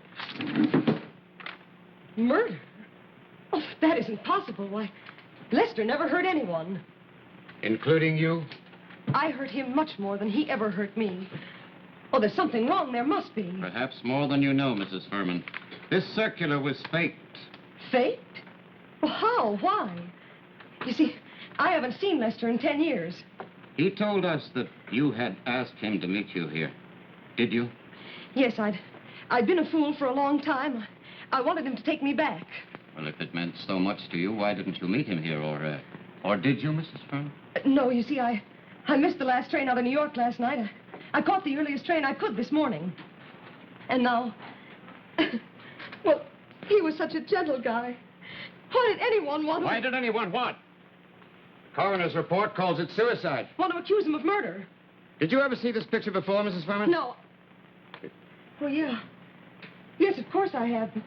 Murder? Oh, that isn't possible. Why, Lester never hurt anyone. Including you? I hurt him much more than he ever hurt me. Oh, there's something wrong. There must be. Perhaps more than you know, Mrs. Furman. This circular was faked. Faked? Well, how? Why? You see, I haven't seen Lester in 10 years. He told us that you had asked him to meet you here. Did you? Yes, I'd been a fool for a long time. I wanted him to take me back. Well, if it meant so much to you, why didn't you meet him here, or did you, Mrs. Furman? No, you see, I missed the last train out of New York last night. I caught the earliest train I could this morning. And now... well, he was such a gentle guy. Why did anyone want to... Why did anyone what? Coroner's report calls it suicide. Want to accuse him of murder? Did you ever see this picture before, Mrs. Furman? No. Well, yeah. Yes, of course I have. But,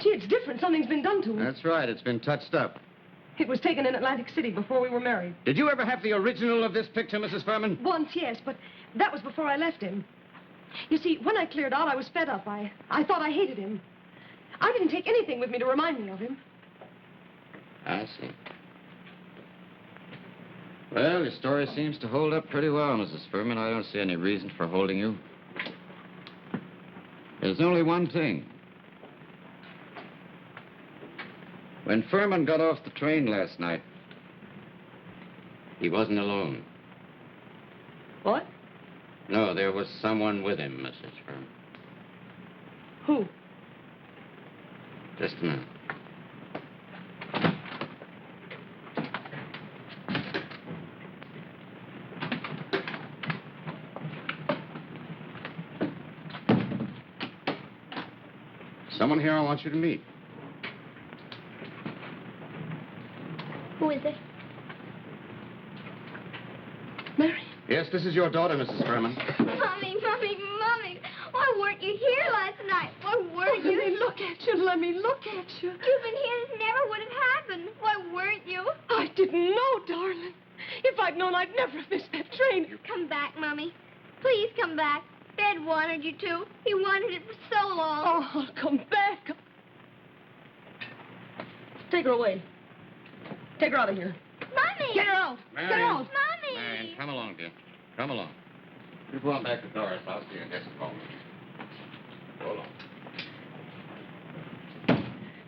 gee, it's different. Something's been done to him. That's right. It's been touched up. It was taken in Atlantic City before we were married. Did you ever have the original of this picture, Mrs. Furman? Once, yes, but that was before I left him. You see, when I cleared out, I was fed up. I thought I hated him. I didn't take anything with me to remind me of him. I see. Well, your story seems to hold up pretty well, Mrs. Furman. I don't see any reason for holding you. There's only one thing. When Furman got off the train last night, he wasn't alone. What? No, there was someone with him, Mrs. Furman. Who? Just a minute. someone here I want you to meet. Who is it? Mary. Yes, this is your daughter, Mrs. Furman. Mommy, Mommy, Mommy. Why weren't you here last night? Why weren't you? Let me look at you. Let me look at you. You've been here. This never would have happened. Why weren't you? I didn't know, darling. If I'd known, I'd never have missed that train. Come back, Mommy. Please come back. Dad wanted you to. He wanted it for so long. Oh, I'll come back. Take her away. Take her out of here. Mommy! Get her out. Get her out. Mommy! Marion, come along, dear. Come along. You go on back to Dora's house. Your desk phone. Go along.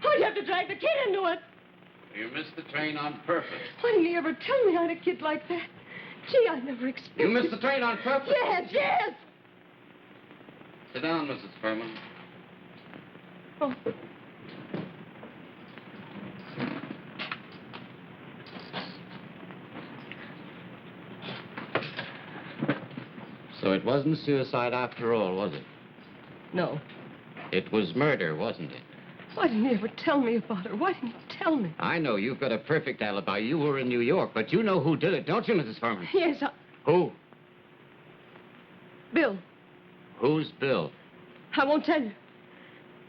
Why'd you have to drag the kid into it? You missed the train on purpose. Why didn't you ever tell me I had a kid like that? Gee, I never expected... You missed the train on purpose? Yes, yes. Sit down, Mrs. Furman. Oh. So it wasn't suicide after all, was it? No. It was murder, wasn't it? Why didn't you ever tell me about her? Why didn't you tell me? I know you've got a perfect alibi. You were in New York, but you know who did it, don't you, Mrs. Furman? Yes, Who? Bill. Who's Bill? I won't tell you.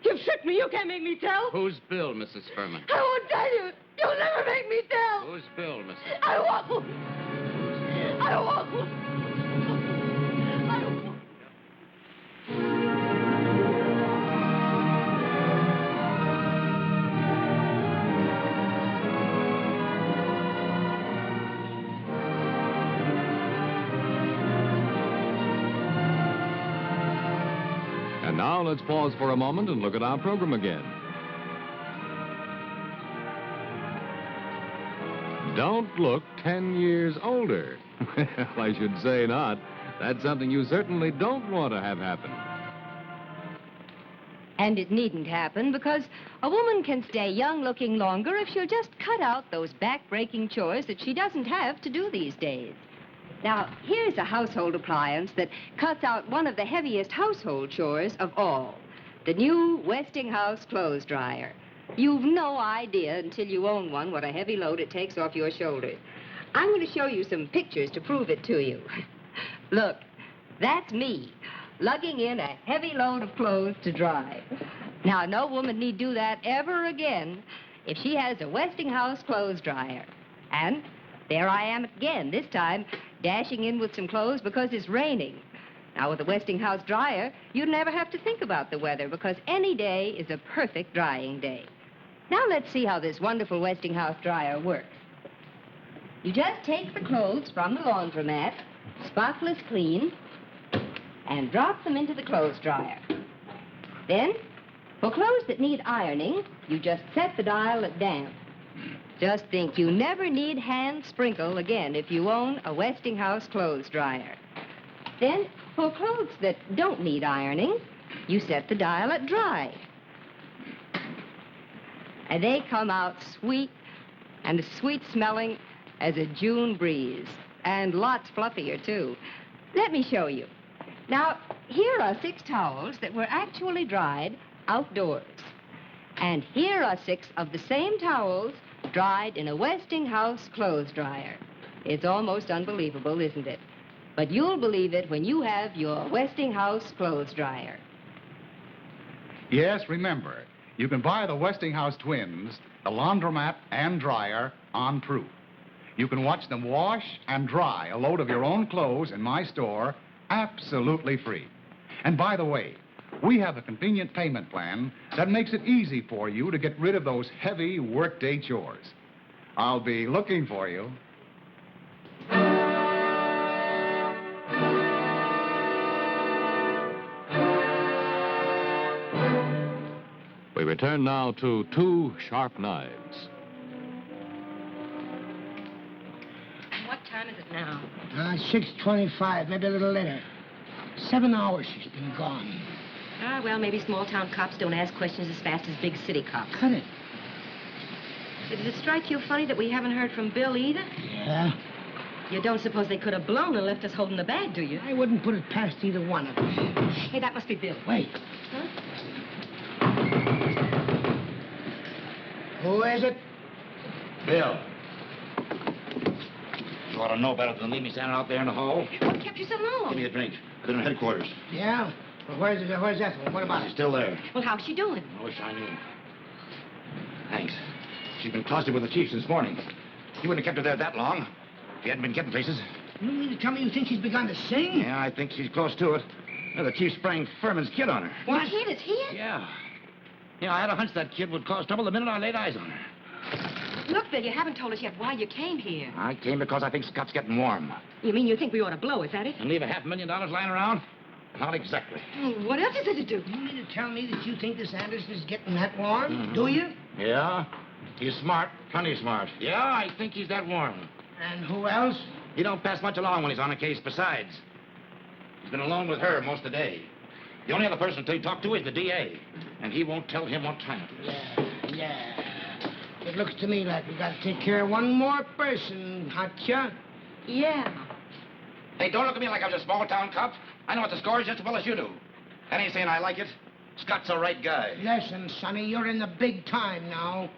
You've tricked me. You can't make me tell. Who's Bill, Mrs. Furman? I won't tell you. You'll never make me tell. Who's Bill, Mrs. I won't. I won't. And now let's pause for a moment and look at our program again. Don't look 10 years older. Well, I should say not. That's something you certainly don't want to have happen. And it needn't happen because a woman can stay young-looking longer if she'll just cut out those back-breaking chores that she doesn't have to do these days. Now, here's a household appliance that cuts out one of the heaviest household chores of all, the new Westinghouse clothes dryer. You've no idea until you own one what a heavy load it takes off your shoulders. I'm going to show you some pictures to prove it to you. Look, that's me, lugging in a heavy load of clothes to dry. Now, no woman need do that ever again if she has a Westinghouse clothes dryer. And there I am again, this time dashing in with some clothes because it's raining. Now, with the Westinghouse dryer, you'd never have to think about the weather because any day is a perfect drying day. Now, let's see how this wonderful Westinghouse dryer works. You just take the clothes from the laundromat, spotless clean, and drop them into the clothes dryer. Then, for clothes that need ironing, you just set the dial at damp. Just think, you never need hand sprinkle again if you own a Westinghouse clothes dryer. Then, for clothes that don't need ironing, you set the dial at dry. And they come out sweet and as sweet-smelling as a June breeze. And lots fluffier, too. Let me show you. Now, here are 6 towels that were actually dried outdoors. And here are 6 of the same towels dried in a Westinghouse clothes dryer. It's almost unbelievable, isn't it? But you'll believe it when you have your Westinghouse clothes dryer. Yes, remember, you can buy the Westinghouse twins, the laundromat and dryer, on proof. You can watch them wash and dry a load of your own clothes in my store absolutely free. And by the way, we have a convenient payment plan that makes it easy for you to get rid of those heavy workday chores. I'll be looking for you. We return now to 2 sharp knives. What time is it now? 6:25, maybe a little later. 7 hours she's been gone. Ah, well, maybe small-town cops don't ask questions as fast as big city cops. Cut it. Did it strike you funny that we haven't heard from Bill either? Yeah? You don't suppose they could have blown and left us holding the bag, do you? I wouldn't put it past either one of them. Hey, that must be Bill. Wait. Huh? Who is it? Bill. You ought to know better than leave me standing out there in the hall. What kept you so long? Give me a drink. I've been in headquarters. Yeah? Well, where's Ethel? What about She's it? still there. Well, how's she doing? I wish I knew. Thanks. She's been closeted with the chief since morning. He wouldn't have kept her there that long if he hadn't been getting places. You mean to tell me you think she's begun to sing? Yeah, I think she's close to it. The chief sprang Furman's kid on her. What? The kid is here? Yeah. Yeah, I had a hunch that kid would cause trouble the minute I laid eyes on her. Look, Bill, you haven't told us yet why you came here. I came because I think Scott's getting warm. You mean you think we ought to blow, is that it? And leave $500,000 lying around? Not exactly. What else is there to do? You mean to tell me that you think this Anderson is getting that warm? Do you? Yeah. He's smart, plenty smart. Yeah, I think he's that warm. And who else? He don't pass much along when he's on a case. Besides, he's been alone with her most of the day. The only other person to talk to is the DA, and he won't tell him what time it is. Yeah. It looks to me like we got to take care of one more person, Hotcha. Yeah. Hey, don't look at me like I was a small-town cop. I know what the score is just as well as you do. That ain't saying I like it. Scott's a right guy. Listen, Sonny, you're in the big time now.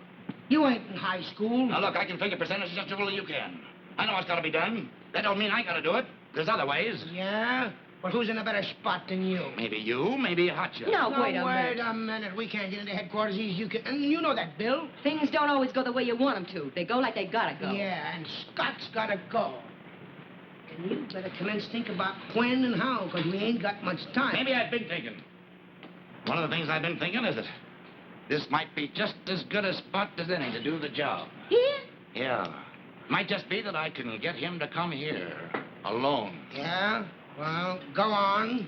You ain't in high school. Now, look, I can figure percentages just as well as you can. I know what's got to be done. That don't mean I got to do it. There's other ways. Yeah? Well, who's in a better spot than you? Maybe you, maybe Hotcha. No, No, wait a minute. Wait a minute. We can't get into headquarters easy as you can. And you know that, Bill. Things don't always go the way you want them to. They go like they gotta go. Yeah, and Scott's gotta go. And you better commence think about when and how, because we ain't got much time. Maybe I've been thinking. One of the things I've been thinking is that this might be just as good a spot as any to do the job. Here? Yeah. Might just be that I can get him to come here alone. Yeah? Well, go on.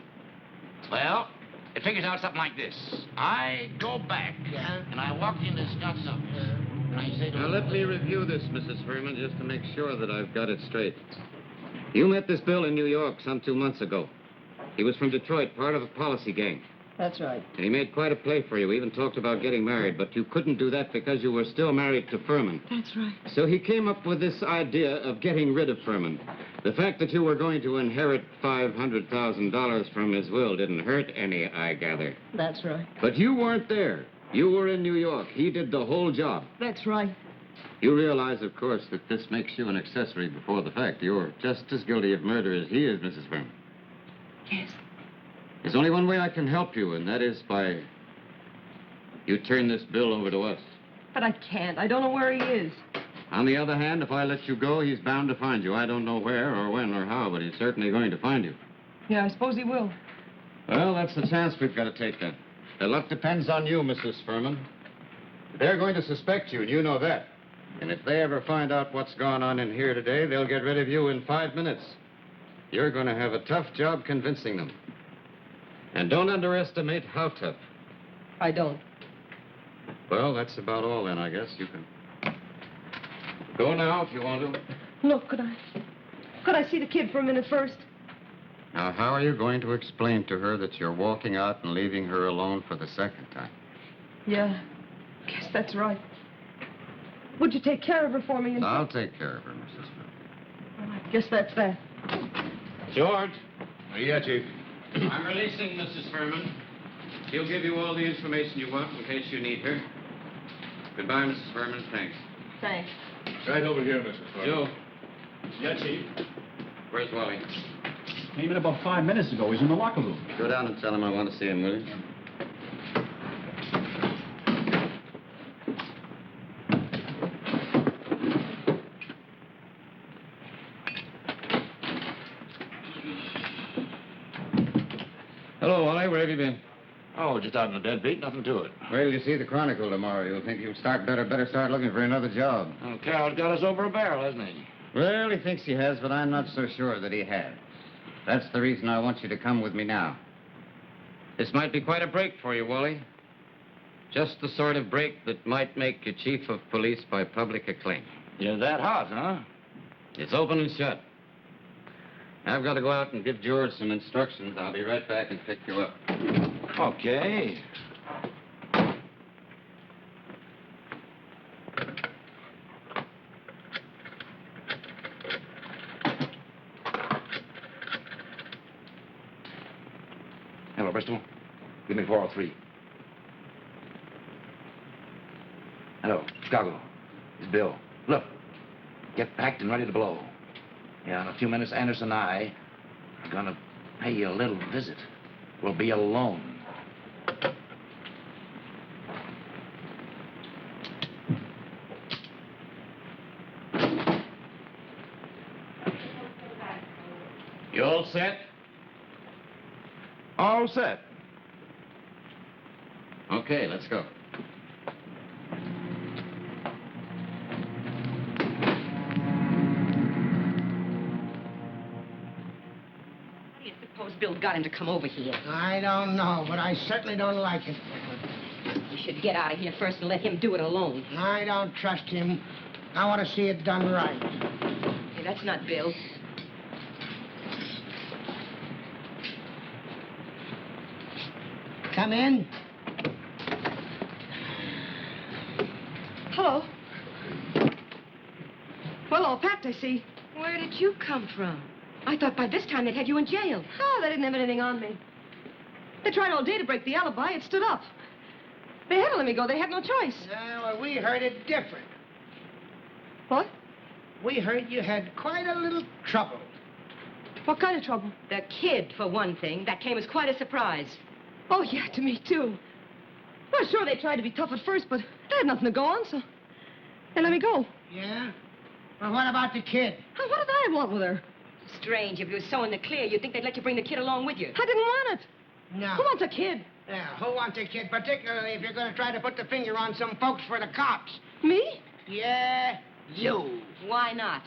Well, it figures out something like this. I go back, Yeah? and I walk into Scott's office, and I say to Now, him... let me review this, Mrs. Furman, just to make sure that I've got it straight. You met this Bill in New York some 2 months ago. He was from Detroit, part of a policy gang. That's right. And he made quite a play for you. He even talked about getting married, but you couldn't do that because you were still married to Furman. That's right. So he came up with this idea of getting rid of Furman. The fact that you were going to inherit $500,000 from his will didn't hurt any, I gather. That's right. But you weren't there. You were in New York. He did the whole job. That's right. You realize, of course, that this makes you an accessory before the fact. You're just as guilty of murder as he is, Mrs. Furman. Yes. There's only one way I can help you, and that is by you turn this bill over to us. But I can't. I don't know where he is. On the other hand, if I let you go, he's bound to find you. I don't know where or when or how, but he's certainly going to find you. Yeah, I suppose he will. Well, that's the chance we've got to take then. The luck depends on you, Mrs. Furman. They're going to suspect you, and you know that. And if they ever find out what's gone on in here today, they'll get rid of you in 5 minutes. You're going to have a tough job convincing them. And don't underestimate how tough. I don't. Well, that's about all then, I guess. You can go now if you want to. Look, could I see the kid for a minute first? Now, how are you going to explain to her that you're walking out and leaving her alone for the second time? Yeah, guess that's right. Would you take care of her for me? And... I'll take care of her, Mrs. Furman. Well, I guess that's that. George. Yeah, Chief. I'm releasing Mrs. Furman. She'll give you all the information you want in case you need her. Goodbye, Mrs. Furman. Thanks. Thanks. Right over here, Mrs. Furman. Joe, Yeah, Chief. where's Wally? Came in about 5 minutes ago. He's in the locker room. Go down and tell him I want to see him, will you? Hello, Wally. Where have you been? Oh, just out in the deadbeat. Nothing to it. Wait till you see the Chronicle tomorrow. You'll think you'll better start looking for another job. Well, Carol's got us over a barrel, hasn't he? Well, he thinks he has, but I'm not so sure that he has. That's the reason I want you to come with me now. This might be quite a break for you, Wally. Just the sort of break that might make you chief of police by public acclaim. You're that hot, huh? It's open and shut. I've got to go out and give George some instructions. I'll be right back and pick you up. Okay. Hello, Bristol. Give me 403. Hello, Chicago. It's Bill. Look, get packed and ready to blow. Yeah, in a few minutes, Anderson and I are gonna pay you a little visit. We'll be alone. You all set? All set. Okay, let's go. How do you suppose Bill got him to come over here? I don't know, but I certainly don't like it. You should get out of here first and let him do it alone. I don't trust him. I want to see it done right. Hey, that's not Bill. Come in. Hello. Well, all packed, I see. Where did you come from? I thought by this time they'd had you in jail. Oh, they didn't have anything on me. They tried all day to break the alibi. It stood up. They had to let me go. They had no choice. Yeah, well, we heard it different. What? We heard you had quite a little trouble. What kind of trouble? The kid, for one thing. That came as quite a surprise. Oh, yeah, to me, too. Well, sure, they tried to be tough at first, but they had nothing to go on, so they let me go. Yeah? Well, what about the kid? What did I want with her? Strange. If you were so in the clear, you'd think they'd let you bring the kid along with you. I didn't want it. No. Who wants a kid? Yeah, who wants a kid, particularly if you're going to try to put the finger on some folks for the cops? Me? Yeah, you. Why not?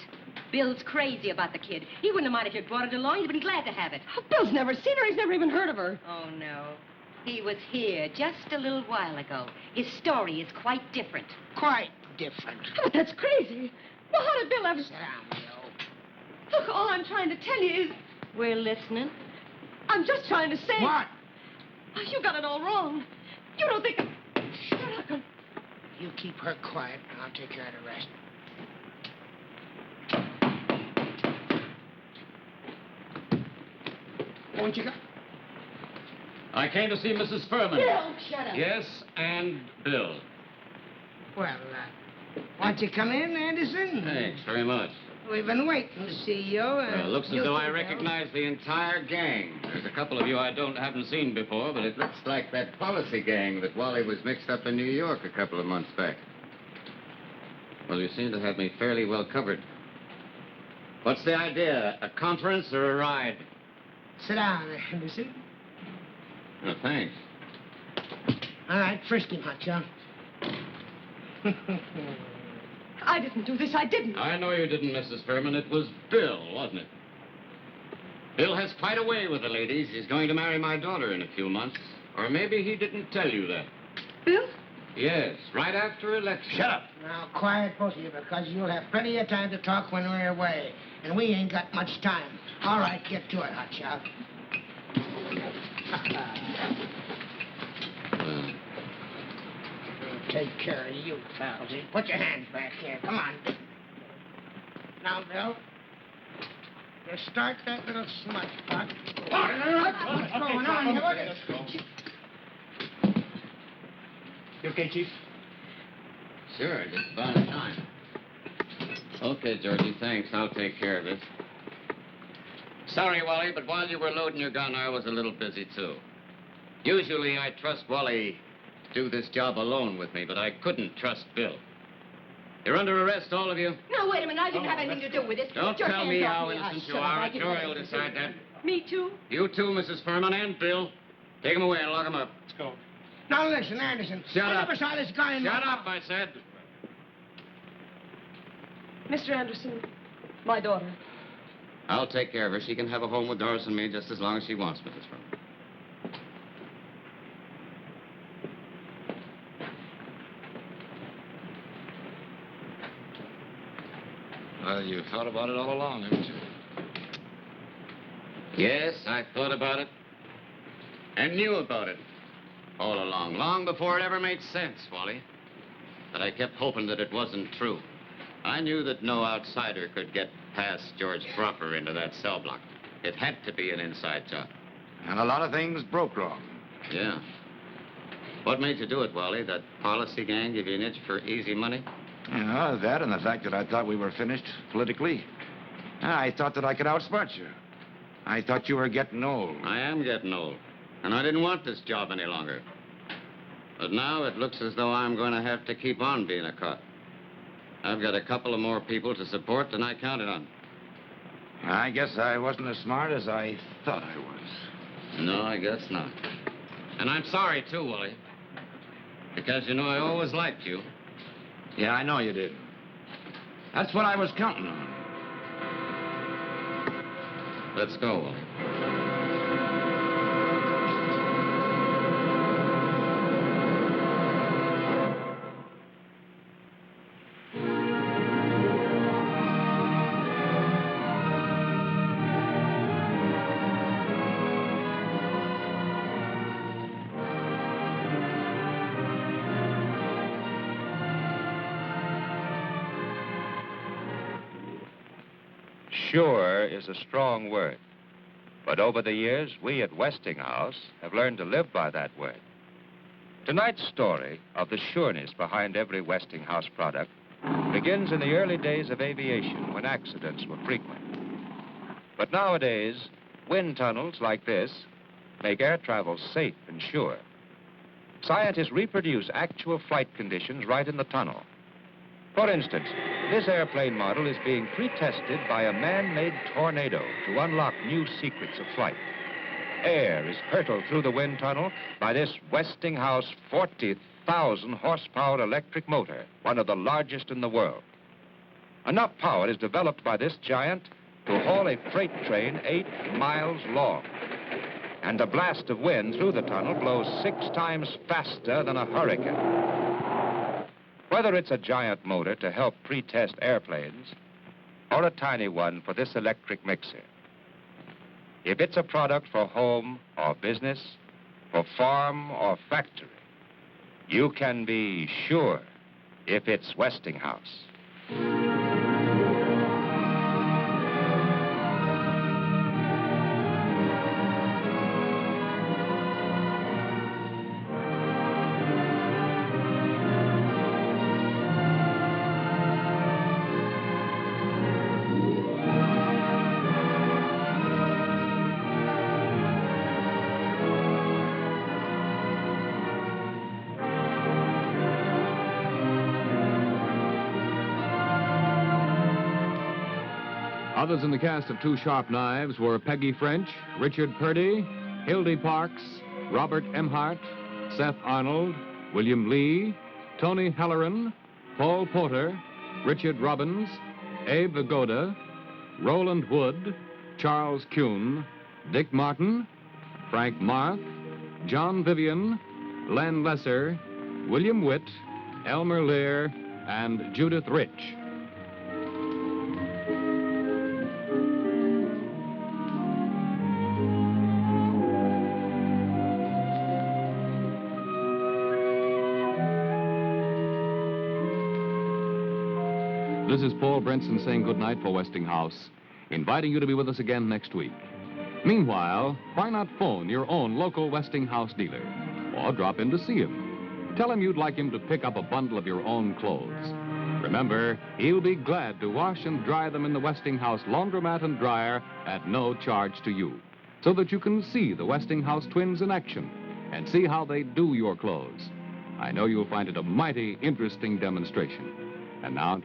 Bill's crazy about the kid. He wouldn't have minded if you brought it along. He'd been glad to have it. Oh, Bill's never seen her. He's never even heard of her. Oh, no. He was here just a little while ago. His story is quite different. Quite different. Oh, but that's crazy. Well, how did Bill ever... Sit down, Bill. Look, all I'm trying to tell you is... We're listening. I'm just trying to say... What? Oh, you got it all wrong. You don't think... Shut up. You keep her quiet, and I'll take care of the rest. Won't you go? I came to see Mrs. Furman. Bill, shut up. Yes, and Bill. Well, won't you come in, Anderson? Thanks very much. We've been waiting to see you. Well, it looks as though I recognize the entire gang. There's a couple of you I haven't seen before, but it looks like that policy gang that Wally was mixed up in New York a couple of months back. Well, you seem to have me fairly well covered. What's the idea? A conference or a ride? Sit down, Anderson. Oh, thanks. All right, frisk him, Hotcha. I didn't do this. I didn't. I know you didn't, Mrs. Furman. It was Bill, wasn't it? Bill has quite a way with the ladies. He's going to marry my daughter in a few months. Or maybe he didn't tell you that. Bill? Yes, right after election. Shut up. Now, quiet, both of you, because you'll have plenty of time to talk when we're away. And we ain't got much time. All right, get to it, Hotcha. Take care of you, pals. Put your hands back here. Come on. Now, Bill. Just start that little smudge pot. What's going on here? What is... You okay, Chief? Sure, just about time. Okay, Georgie, thanks. I'll take care of it. Sorry, Wally, but while you were loading your gun, I was a little busy, too. Usually, I trust Wally to do this job alone with me, but I couldn't trust Bill. You're under arrest, all of you. No, wait a minute. I didn't have anything to do with this. Don't Get your tell me hands off how me. innocent you Shut up. are. I A didn't jury have will anything to decide do with that. it. Me, too? You too, Mrs. Furman, and Bill. Take him away and lock him up. Let's go. Now, listen, Anderson. Shut I up. never saw this guy in Shut up, I said. Mr. Anderson, my daughter. I'll take care of her. She can have a home with Doris and me just as long as she wants, Mrs. Furman. Well, you thought about it all along, haven't you? Yes, I thought about it. And knew about it all along, long before it ever made sense, Wally. But I kept hoping that it wasn't true. I knew that no outsider could get past George proper into that cell block. It had to be an inside job. And a lot of things broke wrong. Yeah. What made you do it, Wally? That policy gang give you an itch for easy money? Yeah, that and the fact that I thought we were finished politically. I thought that I could outsmart you. I thought you were getting old. I am getting old, and I didn't want this job any longer. But now it looks as though I'm going to have to keep on being a cop. I've got a couple of more people to support than I counted on. I guess I wasn't as smart as I thought I was. No, I guess not. And I'm sorry, too, Wally. Because, you know, I always liked you. Yeah, I know you did. That's what I was counting on. Let's go, Wally. Sure is a strong word. But over the years, we at Westinghouse have learned to live by that word. Tonight's story of the sureness behind every Westinghouse product begins in the early days of aviation when accidents were frequent. But nowadays, wind tunnels like this make air travel safe and sure. Scientists reproduce actual flight conditions right in the tunnel. For instance, this airplane model is being pre-tested by a man-made tornado to unlock new secrets of flight. Air is hurtled through the wind tunnel by this Westinghouse 40,000 horsepower electric motor, one of the largest in the world. Enough power is developed by this giant to haul a freight train 8 miles long. And a blast of wind through the tunnel blows 6 times faster than a hurricane. Whether it's a giant motor to help pre-test airplanes or a tiny one for this electric mixer, if it's a product for home or business, for farm or factory, you can be sure if it's Westinghouse. Others in the cast of Two Sharp Knives were Peggy French, Richard Purdy, Hildy Parks, Robert Emhart, Seth Arnold, William Lee, Tony Halloran, Paul Porter, Richard Robbins, Abe Vigoda, Roland Wood, Charles Kuhn, Dick Martin, Frank Marth, John Vivian, Len Lesser, William Witt, Elmer Lear, and Judith Rich. This is Paul Brenson saying goodnight for Westinghouse, inviting you to be with us again next week. Meanwhile, why not phone your own local Westinghouse dealer or drop in to see him? Tell him you'd like him to pick up a bundle of your own clothes. Remember, he'll be glad to wash and dry them in the Westinghouse laundromat and dryer at no charge to you, so that you can see the Westinghouse twins in action and see how they do your clothes. I know you'll find it a mighty interesting demonstration. And now...